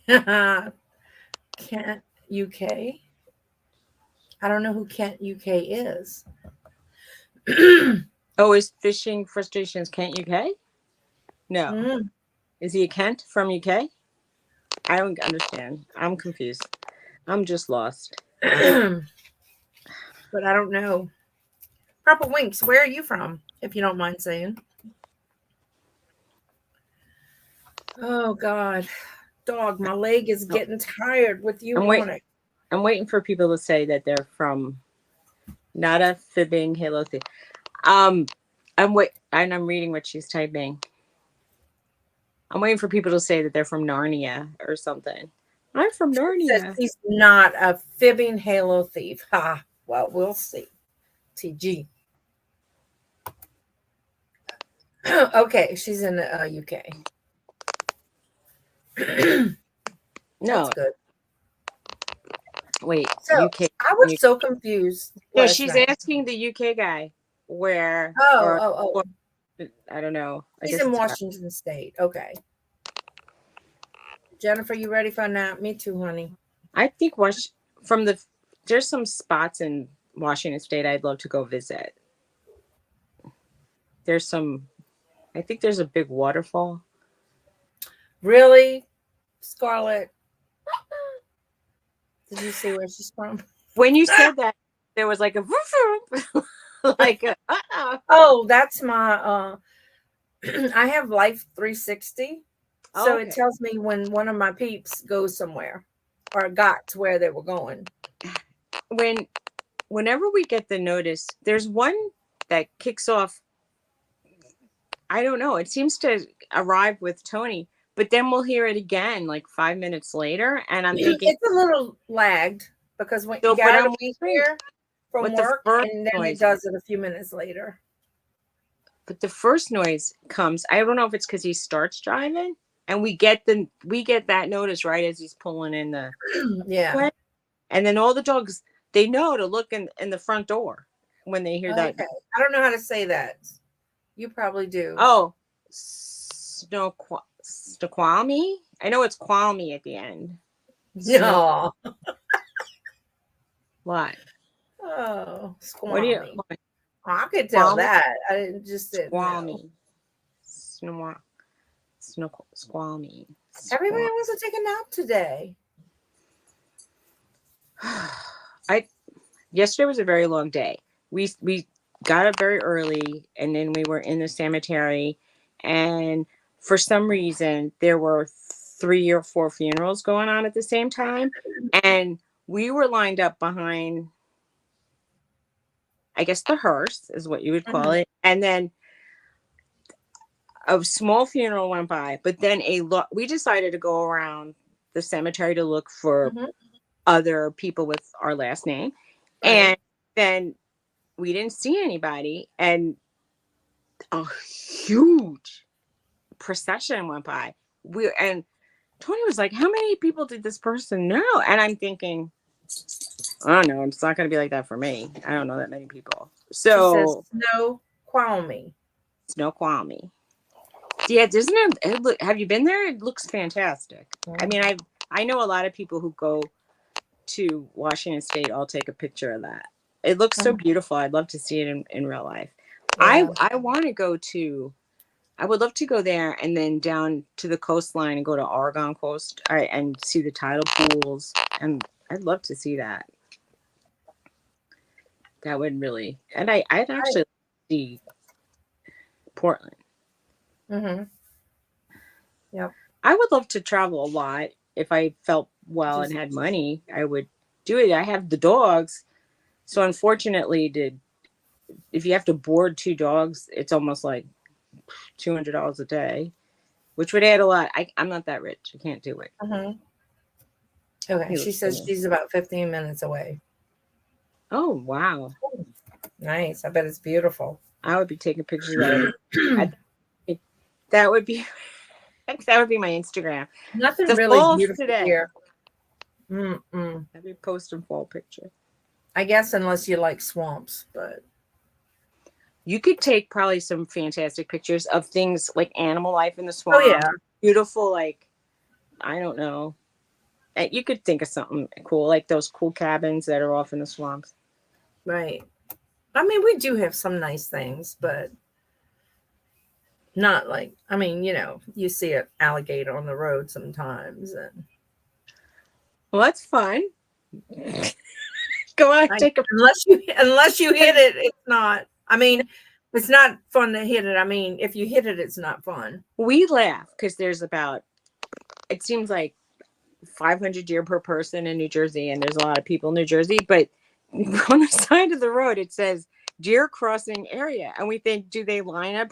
Kent UK. I don't know who Kent UK is. Oh, is Fishing Frustrations Kent UK? No. Mm. Is he a Kent from UK? I don't understand. I'm confused. I'm just lost. But I don't know. Purple Winks, where are you from, if you don't mind saying? Oh, God. Dog, my leg is getting tired with you on it. I'm waiting for people to say that they're from not a fibbing Halo thing. I'm reading what she's typing. I'm waiting for people to say that they're from Narnia or something. I'm from Narnia. He's not a fibbing Halo thief. Ha. Well, we'll see. TG. Okay, she's in the UK. No. That's good. Wait, So UK. I was so confused. No, she's asking the UK guy where. Oh. I don't know. He's in Washington State. Okay. Jennifer, you ready for a nap? Me too, honey. I think there's some spots in Washington State I'd love to go visit. I think there's a big waterfall. Really? Scarlett? Did you see where she's from? When you said that, there was like a like a Oh, that's my I have Life 360. So okay. It tells me when one of my peeps goes somewhere or got to where they were going. Whenever we get the notice, there's one that kicks off. I don't know. It seems to arrive with Tony, but then we'll hear it again like 5 minutes later, and I'm thinking it's a little lagged because when so, Gary leaves here from work, and then noise, it does it a few minutes later. But the first noise comes. I don't know if it's because he starts driving, and we get that notice right as he's pulling in the yeah. And then all the dogs, they know to look in the front door when they hear that. I don't know how to say that. You probably do. Oh, Snoqualmie? I know it's Qualmy at the end. No. What? Oh, Squalmy. What do you? I could tell that. I didn't just say Squalmy. Squalmy. Everybody wants to take a nap today. Yesterday was a very long day. We got up very early, and then we were in the cemetery, and for some reason there were 3 or 4 funerals going on at the same time, and we were lined up behind, I guess, the hearse is what you would call it, and then A small funeral went by, but then we decided to go around the cemetery to look for Mhm. other people with our last name. Right. And then we didn't see anybody, and a huge procession went by. And Tony was like, "How many people did this person know?" And I'm thinking, I don't know. It's not going to be like that for me. I don't know that many people. She says, So, "No, Kwame." it's no Kwame. Yeah, doesn't have you been there? It looks fantastic. I mean, I know a lot of people who go to Washington State. I'll take a picture of that. It looks so beautiful. I'd love to see it in real life. Yeah. I want to go to. I would love to go there and then down to the coastline and go to Oregon coast and see the tidal pools. And I'd love to see that. That would really, and I'd actually see Portland. Mm-hmm. Yep. I would love to travel a lot if I felt well and had money. I would do it. I have the dogs, so unfortunately, if you have to board 2 dogs, it's almost like $200 a day, which would add a lot. I'm not that rich. I can't do it. Mm-hmm. Okay. He She looks says funny. she's about 15 minutes away. Oh wow! Nice. I bet it's beautiful. I would be taking pictures of that. That would be that would be my Instagram. Nothing The really falls beautiful today. here. Mm-mm. I'd be posting fall picture. I guess unless you like swamps, but You could take probably some fantastic pictures of things like animal life in the swamp. oh yeah, Beautiful, like I don't know. You could think of something cool, like those cool cabins that are off in the swamps. right. I mean, we do have some nice things, but not like, I mean, you see an alligator on the road sometimes, and Well, that's fun. Go on, take a. unless you hit it, it's not. I mean, it's not fun to hit it. I mean, if you hit it, it's not fun. We laugh because there's about. It seems like 500 deer per person in New Jersey, and there's a lot of people in New Jersey. But on the side of the road, it says deer crossing area, and we think, do they line up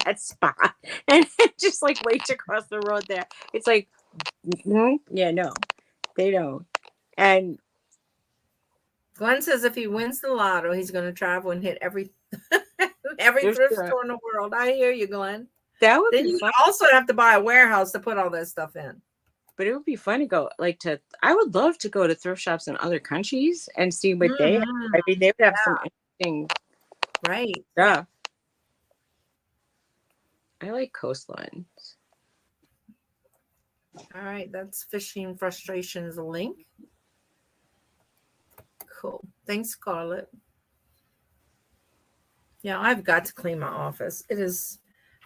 that spot and just like wait to cross the road there? It's like, yeah, no, they don't. And Glenn says if he wins the lotto, he's going to travel and hit every thrift store in the world. I hear you, Glenn. That would then be you fun. also have to buy a warehouse to put all that stuff in. But it would be fun to go I would love to go to thrift shops in other countries and see what they have. I mean, they would have some interesting stuff. I like coastlines. All right, that's Fishing Frustrations link. Cool. Thanks, Scarlett. Yeah, I've got to clean my office. It is.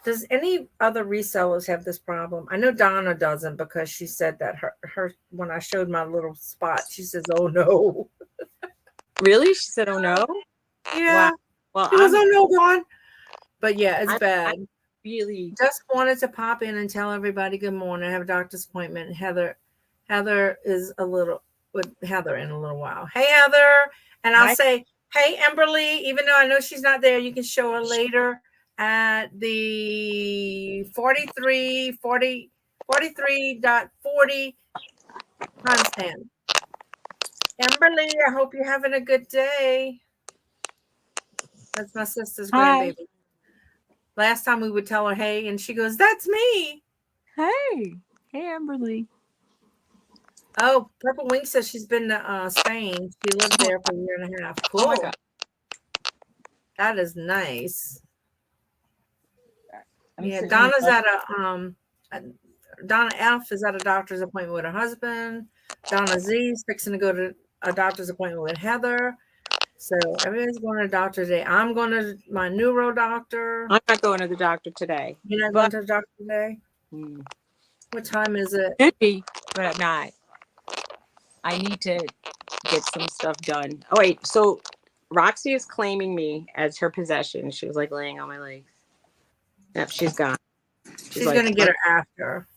Does any other resellers have this problem? I know Donna doesn't because she said that her when I showed my little spot, she says, "Oh no." Really? She said, "Oh no." Yeah. Wow. Well, she goes, "Oh no, Dawn." But yeah, it's bad. I really just wanted to pop in and tell everybody good morning. I have a doctor's appointment. Heather is with Heather in a little while. Hey, Heather. And I'll say, hey, Emberly, even though I know she's not there, you can show her later at the 43.40 times 10. Emberly, I hope you're having a good day. That's my sister's grandbaby. Last time we would tell her, hey, and she goes, that's me. Hey, Amberly. Oh, Purple Wing says she's been to Spain. She lived there for a year and a half. Cool. Oh my God. That is nice. Yeah, Donna's at Donna F is at a doctor's appointment with her husband. Donna Z is fixing to go to a doctor's appointment with Heather. So everybody's going to a doctor today. I'm going to my neuro doctor. I'm not going to the doctor today. You're not going to the doctor today? What time is it? Could be, but I'm not. I need to get some stuff done. Oh, wait. So Roxy is claiming me as her possession. She was like laying on my legs. Yep, she's gone. She's going to get her after.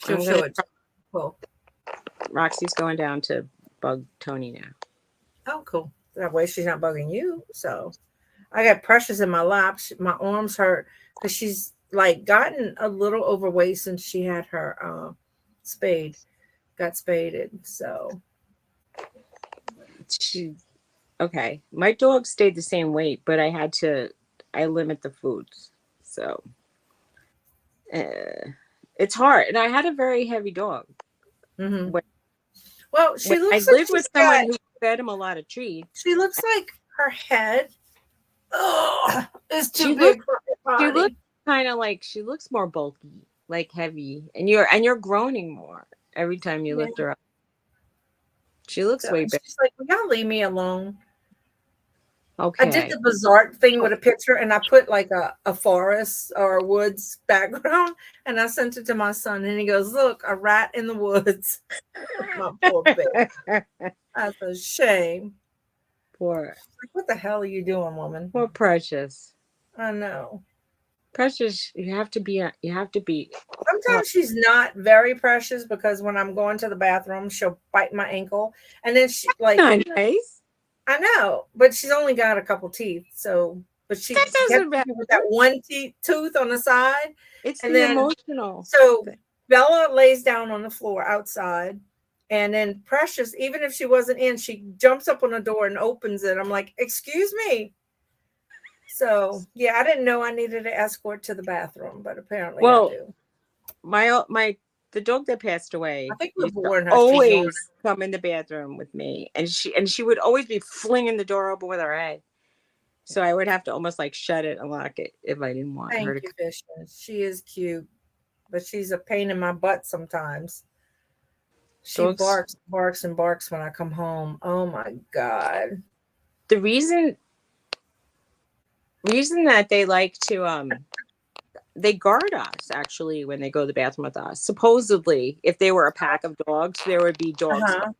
She'll show it. Cool. Roxy's going down to bug Tony now. Oh, cool. That way she's not bugging you. So I got Precious in my lap. My arms hurt because she's like gotten a little overweight since she had her spade, got spaded. So She okay. My dog stayed the same weight, but I limit the foods. So uh, it's hard. And I had a very heavy dog. mhm. When, Well, when she I looks like lived with someone who fed him a lot of treats, she looks like her head is too she looked big for her she looked body. kind of like she looks more bulky, like heavy, and you're groaning more every time you Yeah. lift her up. She looks So way better. she's like, "Will y'all leave me alone?" I did Okay. the bizarre thing with a picture and I put like a forest or a woods background and I sent it to my son and he goes, "Look, a rat in the woods." My poor baby. That's a shame. poor Like, what the hell are you doing, woman? poor Precious. I know. Precious, you have to be oh, Sometimes she's not very precious because when I'm going to the bathroom, she'll bite my ankle. And then she like not nice. I know, but she's only got a couple teeth. So but That she kept doesn't with that matter. one tooth on the side. It's And the then emotional so thing. Bella lays down on the floor outside. And then Precious, even if she wasn't in, she jumps up on the door and opens it. I'm like, "Excuse me." So yeah, I didn't know I needed an escort to the bathroom, but apparently I Well, do. my the dog that passed I away think we're used to boring her. She's yawning. always come in the bathroom with me, and she would always be flinging the door open with her head. So I would have to almost like shut it and lock it if I didn't want her Thank to you, come. Fisher. She is cute, but she's a pain in my butt sometimes. She Dogs. barks, barks, and barks when I come home. Oh my God. The reason that they like to they guard us actually when they go to the bathroom with us. Supposedly, if they were a pack of dogs, there would be dogs guarding Uh-huh.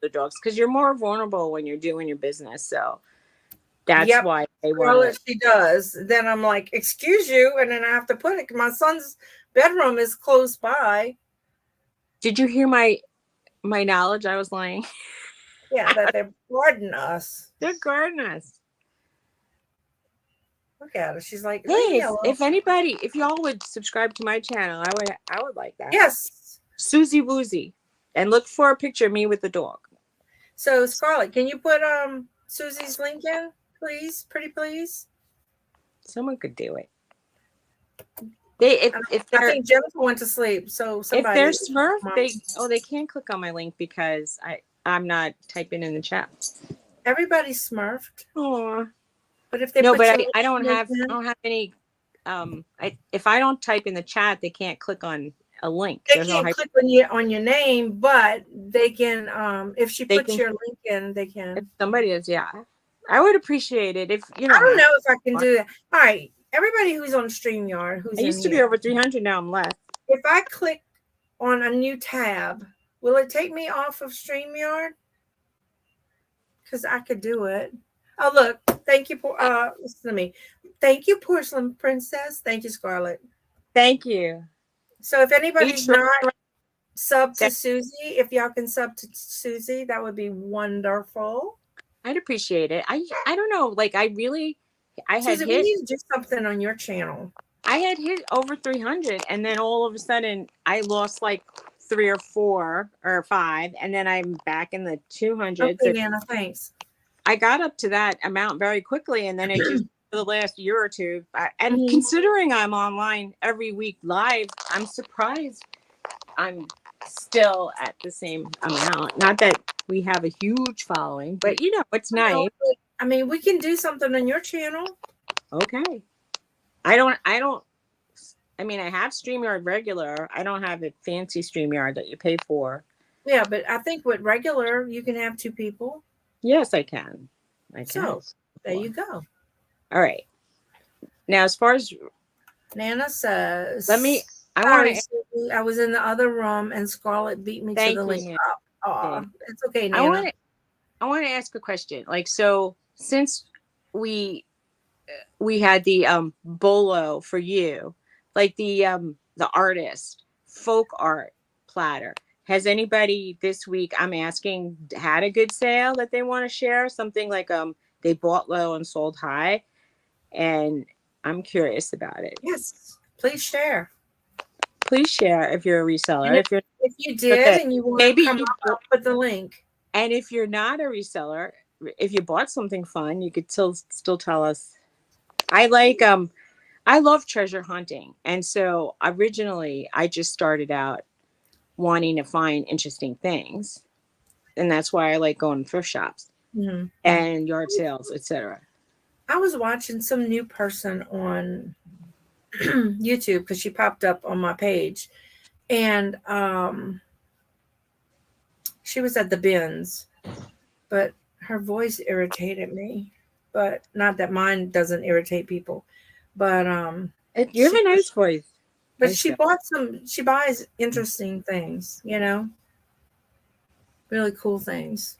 the dogs because you're more vulnerable when you're doing your business. So that's Yep. why they want to. Scarlett, she does. Then I'm like, "Excuse you," and then I have to put it. My son's bedroom is close by. Did you hear my knowledge? I was lying. Yeah, that they're guarding us. They're guarding us. Look at her. She's like, "Leave Hey, me alone." if y'all would subscribe to my channel, I would like that. Yes. Suzy Woozy, and look for a picture of me with the dog. So Scarlett, can you put Susie's link in, please? Pretty please. Someone could do it. They if I they're think Jennifer went to sleep. So if they're somebody, Smurf, they can't click on my link because I'm not typing in the chat. everybody's smurfed. Oh But if they no, put but your I don't link have I in, don't have any. If I don't type in the chat, they can't click on a link. they There's no can't hyper. click on your name, but they can if she They puts can your link in, they if can. somebody is yeah. I would appreciate it if you I don't don't have. know if I can do that. All right. Everybody who's on StreamYard, I who's in used to be here, over 300. Now I'm less. if I click on a new tab, will it take me off of StreamYard? Because I could do it. Oh, look. Thank you. Listen to me. Thank you, Porcelain Princess. Thank you, Scarlett. Thank you. So if Each anybody's not sub to that Suzy, if y'all can sub to Suzy, that would be wonderful. I'd appreciate it. I don't know. Like I had Suzy, we hit need to do something on your channel. I had hit over 300, and then all of a sudden I lost like 3 or 4 or 5, and then I'm back in the 200s. Okay, And Nana, thanks. I got up to that amount very quickly, and then it just for the last year or two. And Mhm. considering I'm online every week live, I'm surprised I'm still at the same amount. Not that we have a huge following, but it's nice. I mean, we can do something on your channel. Okay. I mean, I have StreamYard regular. I don't have a fancy StreamYard that you pay for. Yeah, but I think with regular, you can have 2 people. Yes, I can. So there you go. All right. Now, as far as Nana says, I was in the other room and Scarlett beat me to the link up. Aw, it's okay, Nana. I want to ask a question. Like, so since we had the bolo for you, like the artist folk art platter, has anybody this week, I'm asking, had a good sale that they want to share? Something like they bought low and sold high, and I'm curious about it. Yes. Please share. Please share if you're a reseller. And If you're if you did and you want to maybe come you up, I'll put the link. and if you're not a reseller, if you bought something fun, you could still tell us. I love treasure hunting, and so originally I just started out wanting to find interesting things, and that's why I like going to thrift shops Mm-hmm. and yard sales, etc. I was watching some new person on YouTube because she popped up on my page, and she was at the bins, but her voice irritated me. But not that mine doesn't irritate people, but You have a nice voice. she bought some. She buys interesting things, really cool things.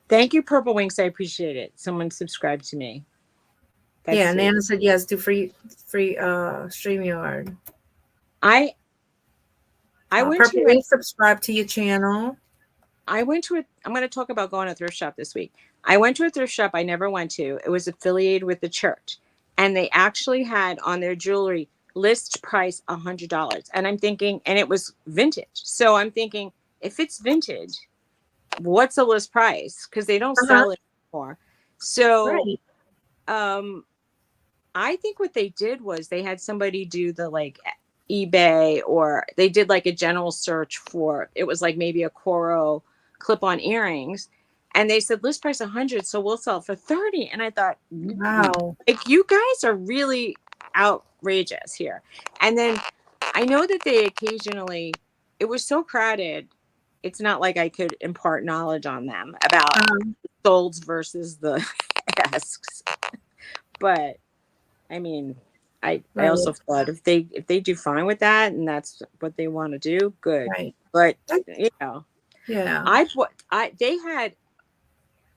Thank you, Purple Wings. I appreciate it. Someone subscribed to me. That's yeah, sweet. Nana said yes. Do free StreamYard. I went Purple to Wings, subscribe to your channel. I'm going to talk about going to a thrift shop this week. I went to a thrift shop I never went to. It was affiliated with the church, and they actually had on their jewelry list price $100. And I'm thinking, and it was vintage. So I'm thinking, if it's vintage, what's the list price? Because they don't sell it anymore. So, I think what they did was they had somebody do the eBay, or they did like a general search for, it was like maybe a Coro clip-on earrings, and they said list price 100, so we'll sell it for 30. And I thought, wow, like, you guys are really outrageous here. And then I know that they occasionally, it was so crowded, it's not like I could impart knowledge on them about solds versus the asks, but I mean, I also thought if they do fine with that and that's what they want to do, good. Right. But yeah, they had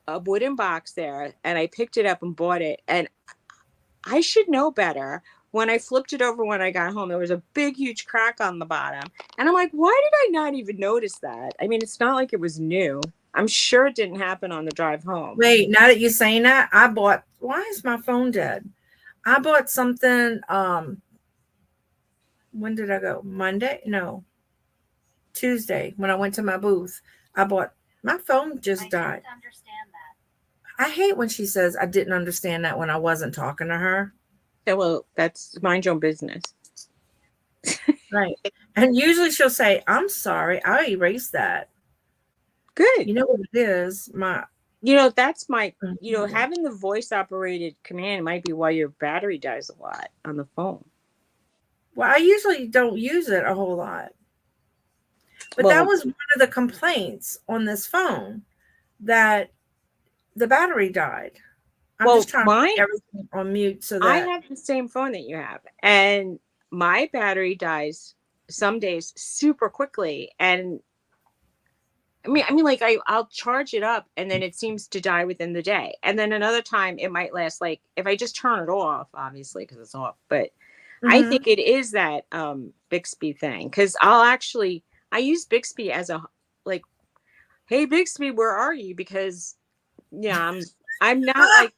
a wooden box there, and I picked it up and bought it, and I should know better. When I flipped it over when I got home, there was a big, huge crack on the bottom, and I'm like, why did I not even notice that? I mean, it's not like it was new. I'm sure it didn't happen on the drive home. Wait, now that you're saying that, why is my phone dead? I bought something, when did I go? Monday? No. Tuesday, when I went to my booth. My phone just died. Didn't understand that. I hate when she says I didn't understand that when I wasn't talking to her. Yeah, well, that's mind your own business. Right. And usually she'll say, I'm sorry, I erased that. Good. You know what it is? That's my, having the voice operated command might be why your battery dies a lot on the phone. Well, I usually don't use it a whole lot. But that was one of the complaints on this phone, that the battery died. I'm just trying to put everything on mute so that I have the same phone that you have, and my battery dies some days super quickly. And I mean, like I'll charge it up and then it seems to die within the day. And then another time it might last, like if I just turn it off, obviously, because it's off. But I think it is that Bixby thing, because I use Bixby as a, like, hey Bixby, where are you? Because I'm not like,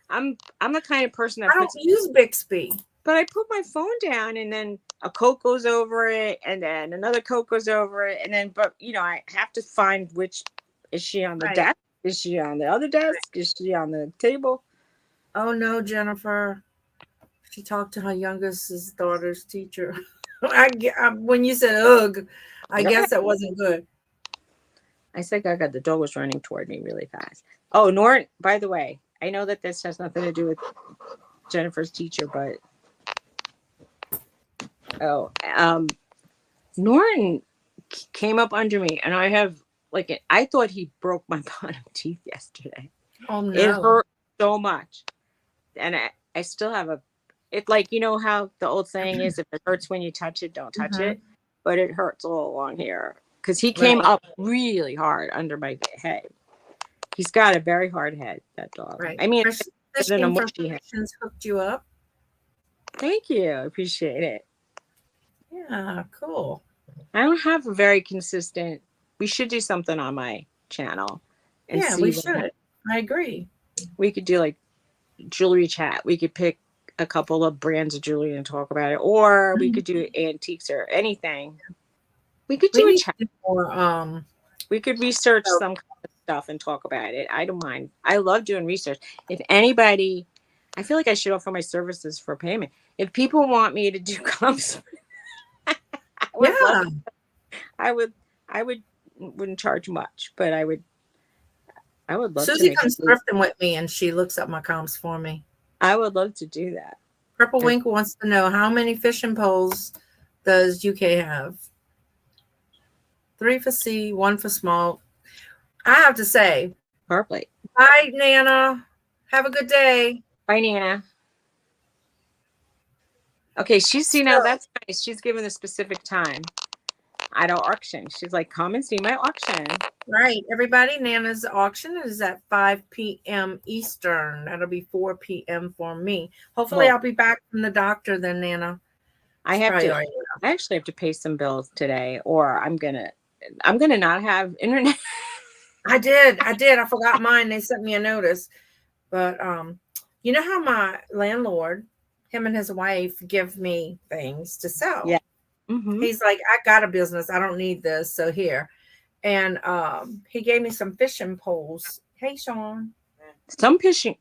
I'm the kind of person that I don't use Bixby. But I put my phone down, and then a coat goes over it, and then another coat goes over it, and then, I have to find which, is she on the desk? Is she on the other desk? Is she on the table? Oh no, Jennifer. She talked to her youngest daughter's teacher. When you said ugh, I guess that wasn't good. I said Gaga, the dog was running toward me really fast. Oh, Norton, by the way, I know that this has nothing to do with Jennifer's teacher, but Norton came up under me, and I have I thought he broke my bottom teeth yesterday. Oh no. It hurt so much. And I still have it, like, how the old saying is, if it hurts when you touch it, don't touch it. But it hurts all along here, because he came up really hard under my head. He's got a very hard head, that dog. Right. I mean, hooked you up. Thank you. I appreciate it. Yeah, cool. I don't have a very consistent. We should do something on my channel. Yeah, we should. I agree. We could do like jewelry chat. We could pick a couple of brands of jewelry and talk about it, or we could do antiques or anything. We could We do a need chat. to do more. We could research So- some kind of stuff and talk about it. I don't mind. I love doing research. If anybody, I feel like I should offer my services for payment. If people want me to do comps, I would love. Yeah. I would. I wouldn't charge much, but I would. I would love to Suzy make. comes thrifting with me and she looks up my comps for me. I would love to do that. Purple Wink wants to know how many fishing poles does UK have? 3 for C, 1 for small. I have to say, Perfect. bye, Nana. Have a good day. Bye, Nana. Okay, that's nice. She's given a specific time at our auction. She's like, come and see my auction. Right, everybody. Nana's auction is at 5 p.m. Eastern. That'll be 4 p.m. for me. Hopefully, Well, I'll be back from the doctor then, Nana. I have Probably to. already I actually have to pay some bills today, or I'm gonna not have internet. I did. I forgot mine. They sent me a notice. But you know how my landlord, him and his wife, give me things to sell. Yeah. Mm-hmm. He's like, I got a business. I don't need this. So here. And he gave me some fishing poles. Hey, Sean. Some fishing.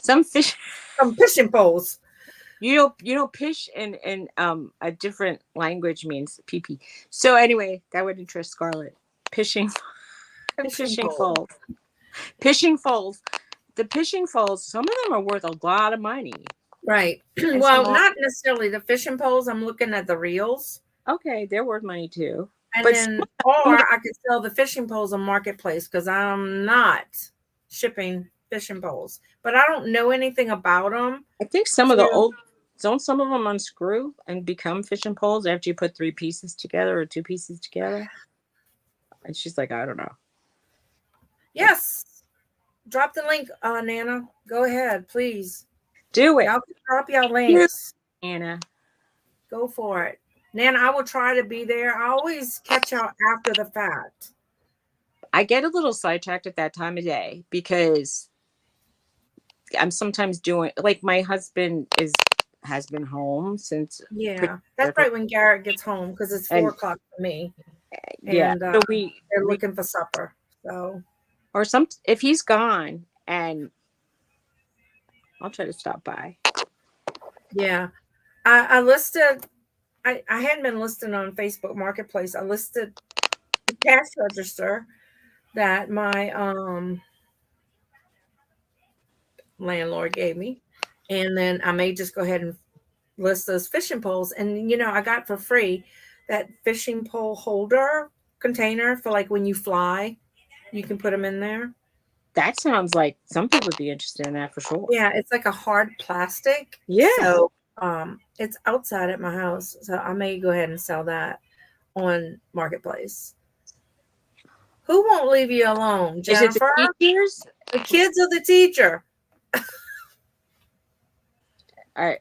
Some fish. Some fishing poles. You know, fish in a different language means pee. So anyway, that would interest Scarlett. Fishing foals. Fishing foals. The fishing foals, some of them are worth a lot of money. Right. And Well, some not necessarily the fishing poles. I'm looking at the reels. Okay, they're worth money too. And But then, or I could sell the fishing poles on Marketplace because I'm not shipping fishing poles. But I don't know anything about them. I think some of the old, don't some of them unscrew and become fishing poles after you put 3 pieces together or 2 pieces together? And she's like, I don't know. Yes. Drop the link, Nana. Go ahead, please. Do it. Y'all can drop y'all links. Anna. Go for it. Nana, I will try to be there. I always catch out after the fact. I get a little sidetracked at that time of day because I'm sometimes doing, like, my husband has been home since. Yeah, that's right when Garrett gets home because it's 4 o'clock for me. Yeah, And so they're looking for supper. So, or if he's gone, and I'll try to stop by. yeah, I listed. I hadn't been listed on Facebook Marketplace. I listed the cash register that my landlord gave me, and then I may just go ahead and list those fishing poles. And I got for free that fishing pole holder container for like when you fly, you can put them in there. That sounds like some people would be interested in that for sure. Yeah, it's like a hard plastic. Yeah. So it's outside at my house. So I may go ahead and sell that on Marketplace. Who won't leave you alone, Jennifer? Is it the teachers? The kids or the teacher? All right.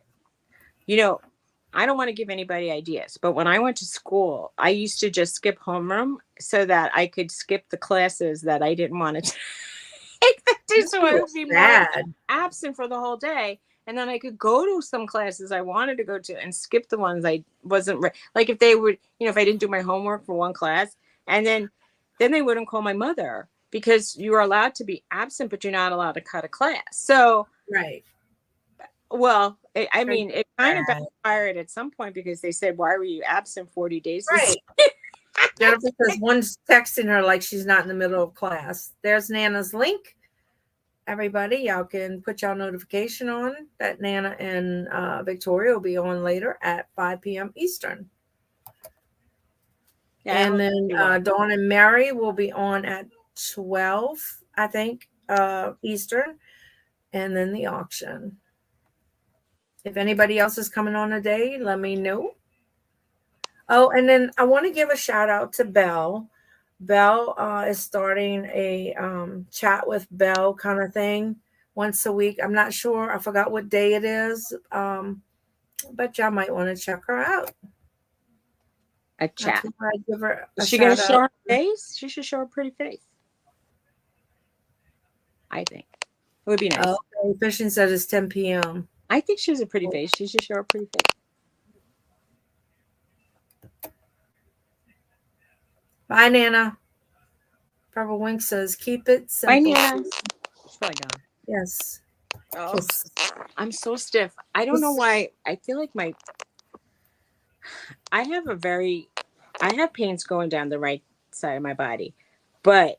I don't want to give anybody ideas, but when I went to school, I used to just skip homeroom so that I could skip the classes that I didn't want to take. So I would be more absent for the whole day. And then I could go to some classes I wanted to go to and skip the ones I wasn't like if they would, if I didn't do my homework for one class, and then they wouldn't call my mother because you are allowed to be absent, but you're not allowed to cut a class. So, right. Well, it kind of backfired at some point because they said, why were you absent 40 days? Right. Jennifer says one's texting her like she's not in the middle of class. There's Nana's link. Everybody, y'all can put y'all notification on that Nana and Victoria will be on later at 5 p.m. Eastern. Yeah, and then Dawn and Mary will be on at 12, I think, Eastern. And then the auction. If anybody else is coming on today, let me know. Oh, and then I want to give a shout out to Belle. Belle is starting a chat with Belle kind of thing once a week. I'm not sure. I forgot what day it is. But y'all might want to check her out. A chat. Give her is she going to show her face? She should show her pretty face. I think. It would be nice. Okay. Fishing said it's 10 p.m. I think she has a pretty face. She should show her pretty face. Bye, Nana. Purple Wink says, keep it Bye, simple. Nana. She's probably gone. Yes. Oh, Kiss. I'm so stiff. I don't know why. I feel like I have pains going down the right side of my body, but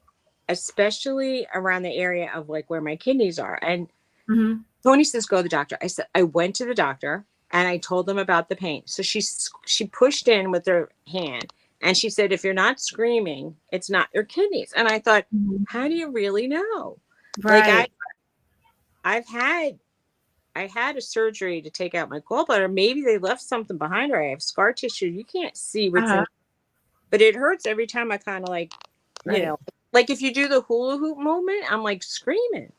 especially around the area of like where my kidneys are. And Mm-hmm. Tony says, go to the doctor. I said, I went to the doctor and I told them about the pain. So she pushed in with her hand and she said, if you're not screaming, it's not your kidneys. And I thought, how do you really know? Right. Like I had a surgery to take out my gallbladder. Maybe they left something behind her. I have scar tissue. You can't see what's in, but it hurts every time I kind of like, Right. you know, like if you do the hula hoop moment, I'm like screaming.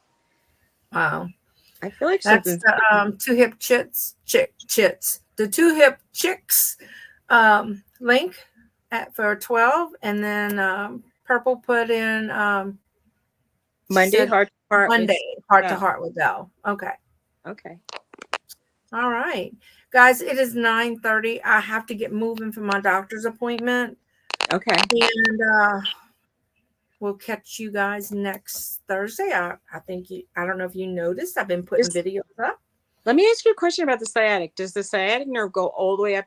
Wow. I feel like That's something's the two hip chits. The two hip chicks link for 12, and then Purple put in Monday said heart to heart. Monday heart to heart with Dell. Okay. Okay. All right, guys. It is 9:30. I have to get moving for my doctor's appointment. Okay. And we'll catch you guys next Thursday. I think I don't know if you noticed, I've been putting videos up. Let me ask you a question about the sciatic. Does the sciatic nerve go all the way up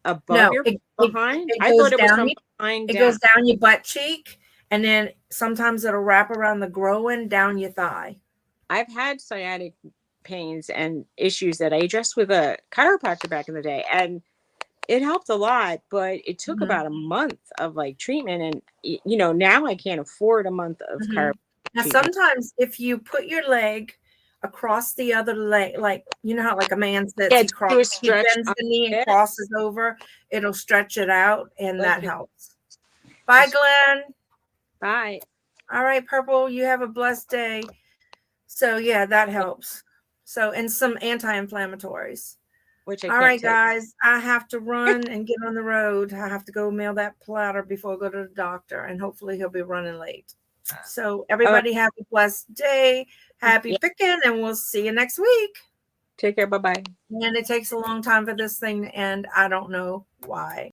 above your behind? It I goes thought it was down from behind it down. goes down your butt cheek, and then sometimes it'll wrap around the groin down your thigh. I've had sciatic pains and issues that I addressed with a chiropractor back in the day, and it helped a lot, but it took about a month of like treatment. And you know, now I can't afford a month of chiropractic Now, treatment. sometimes if you put your leg across the other leg, like you know how like a man sits, Yeah, he bends stretch the knee and crosses over, it'll stretch it out, and that helps. Bye, Glenn. Bye. All right, Purple, you have a blessed day. So yeah, that helps. So, and some anti-inflammatories. Which I All can't right, take. guys, I have to run and get on the road. I have to go mail that platter before I go to the doctor, and hopefully he'll be running late. So everybody have a blessed day. Happy picking, and we'll see you next week. Take care. Bye-bye. And it takes a long time for this thing to end. I don't know why.